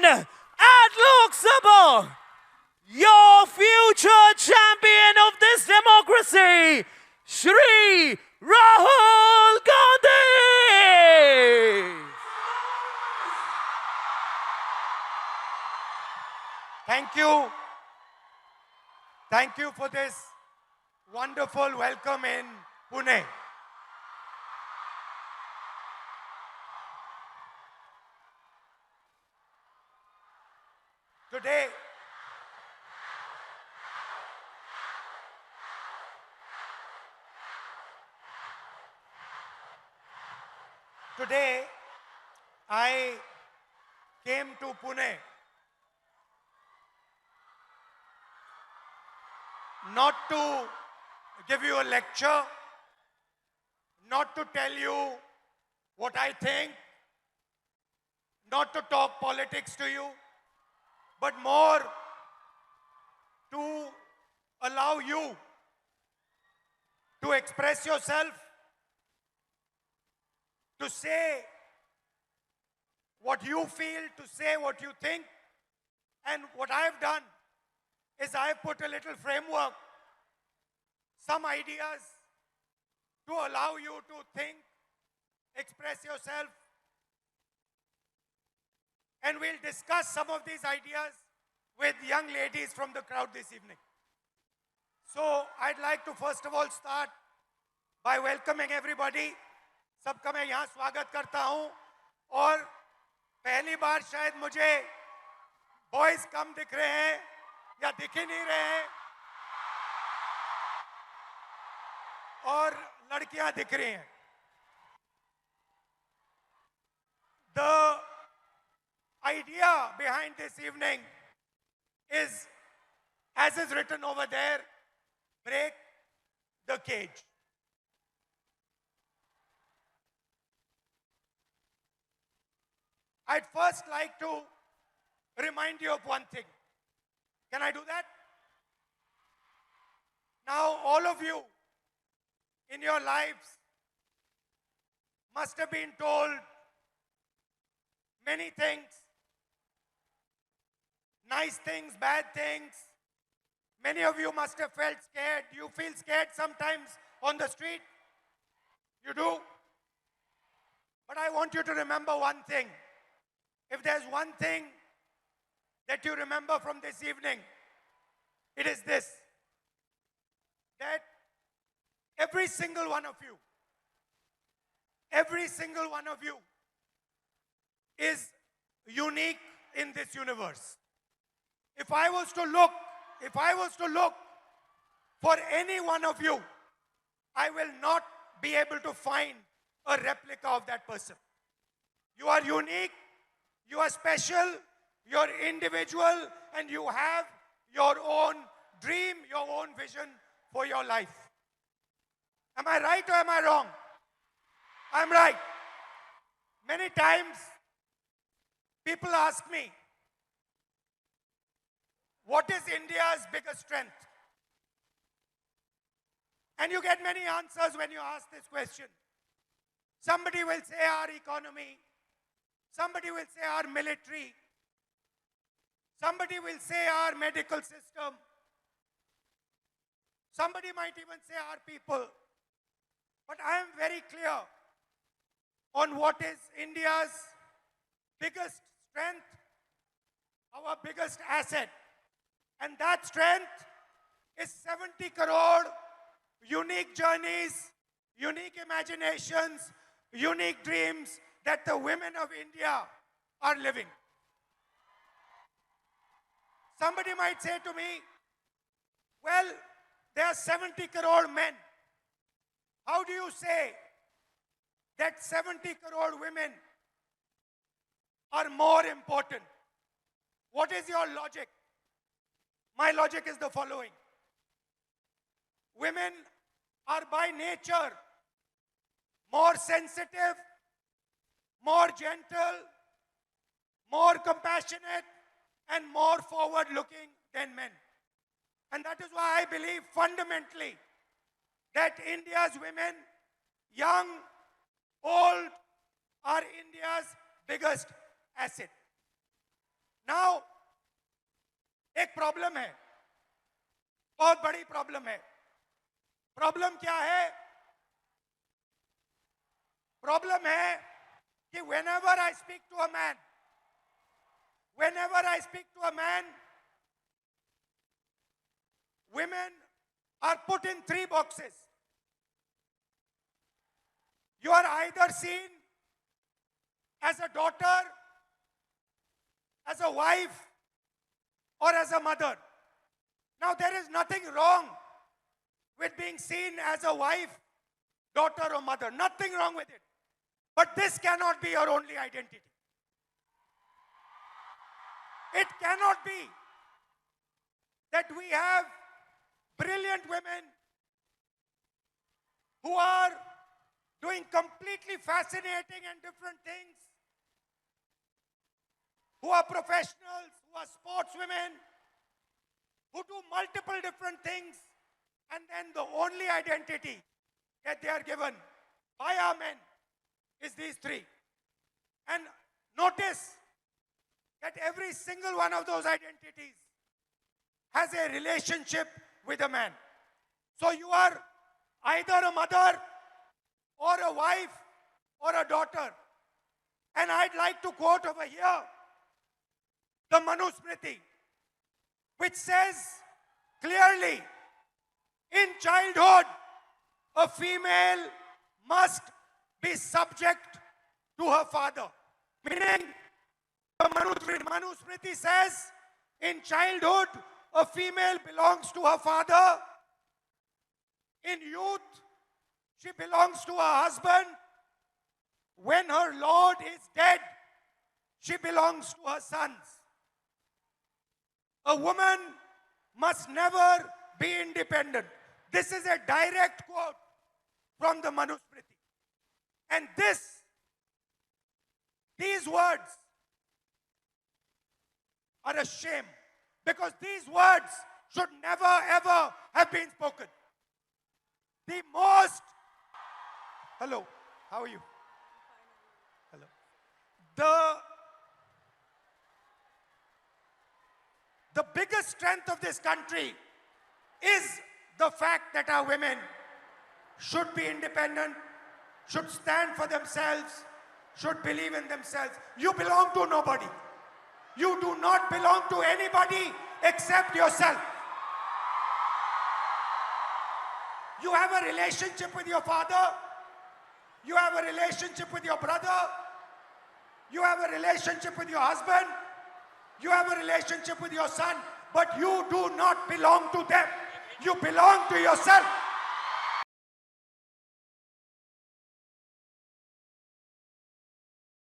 in at Lok Sabha, your future champion of this democracy, Shri Rahul Gandhi. Thank you. Thank you for this wonderful welcome in Pune. Today, I came to Pune not to give you a lecture, not to tell you what I think, not to talk politics to you, but more to allow you to express yourself, to say what you feel, to say what you think. And what I've done is I've put a little framework, some ideas to allow you to think, express yourself. And we'll discuss some of these ideas with young ladies from the crowd this evening. So I'd like to first of all start by welcoming everybody. सबका मैं यहाँ स्वागत करता हूँ और पहली बार शायद मुझे बॉयज कम दिख रहे हैं या दिख ही नहीं रहे हैं और लड़कियां दिख रही हैं. The idea behind this evening is, as is written over there, break the cage. I'd first like to remind you of one thing. Can I do that? Now, all of you in your lives must have been told many things, nice things, bad things. Many of you must have felt scared. You feel scared sometimes on the street. You do. But I want you to remember one thing. If there's one thing that you remember from this evening, it is this: that every single one of you is unique in this universe. If I was to look for any one of you, I will not be able to find a replica of that person. You are unique. You are special, you're individual, and you have your own dream, your own vision for your life. Am I right or am I wrong? I'm right. Many times, people ask me, what is India's biggest strength? And you get many answers when you ask this question. Somebody will say our economy. Somebody will say our military. Somebody will say our medical system. Somebody might even say our people. But I am very clear on what is India's biggest strength, our biggest asset. And that strength is 70 crore unique journeys, unique imaginations, unique dreams that the women of India are living. Somebody might say to me, well, there are 70 crore men. How do you say that 70 crore women are more important? What is your logic? My logic is the following. Women are by nature more sensitive, more gentle, more compassionate, and more forward-looking than men. And that is why I believe fundamentally that India's women, young, old, are India's biggest asset. एक problem है, बहुत बड़ी problem है. Problem क्या है? Problem है कि whenever I speak to a man, women are put in 3 boxes. You are either seen as a daughter, as a wife, or as a mother. Now, there is nothing wrong with being seen as a wife, daughter, or mother. Nothing wrong with it. But this cannot be your only identity. It cannot be that we have brilliant women who are doing completely fascinating and different things, who are professionals, who are sportswomen, who do multiple different things, and then the only identity that they are given by our men is these 3. And notice that every single one of those identities has a relationship with a man. So you are either a mother or a wife or a daughter. And I'd like to quote over here the Manusmriti, which says clearly, in childhood, a female must be subject to her father. Meaning, the Manusmriti says, in childhood, a female belongs to her father. In youth, she belongs to her husband. When her Lord is dead, she belongs to her sons. A woman must never be independent. This is a direct quote from the Manusmriti. And these words are a shame, because these words should never ever have been spoken. The most... Hello, how are you? Hello. The biggest strength of this country is the fact that our women should be independent, should stand for themselves, should believe in themselves. You belong to nobody. You do not belong to anybody except yourself. You have a relationship with your father. You have a relationship with your brother. You have a relationship with your husband. You have a relationship with your son. But you do not belong to them. You belong to yourself.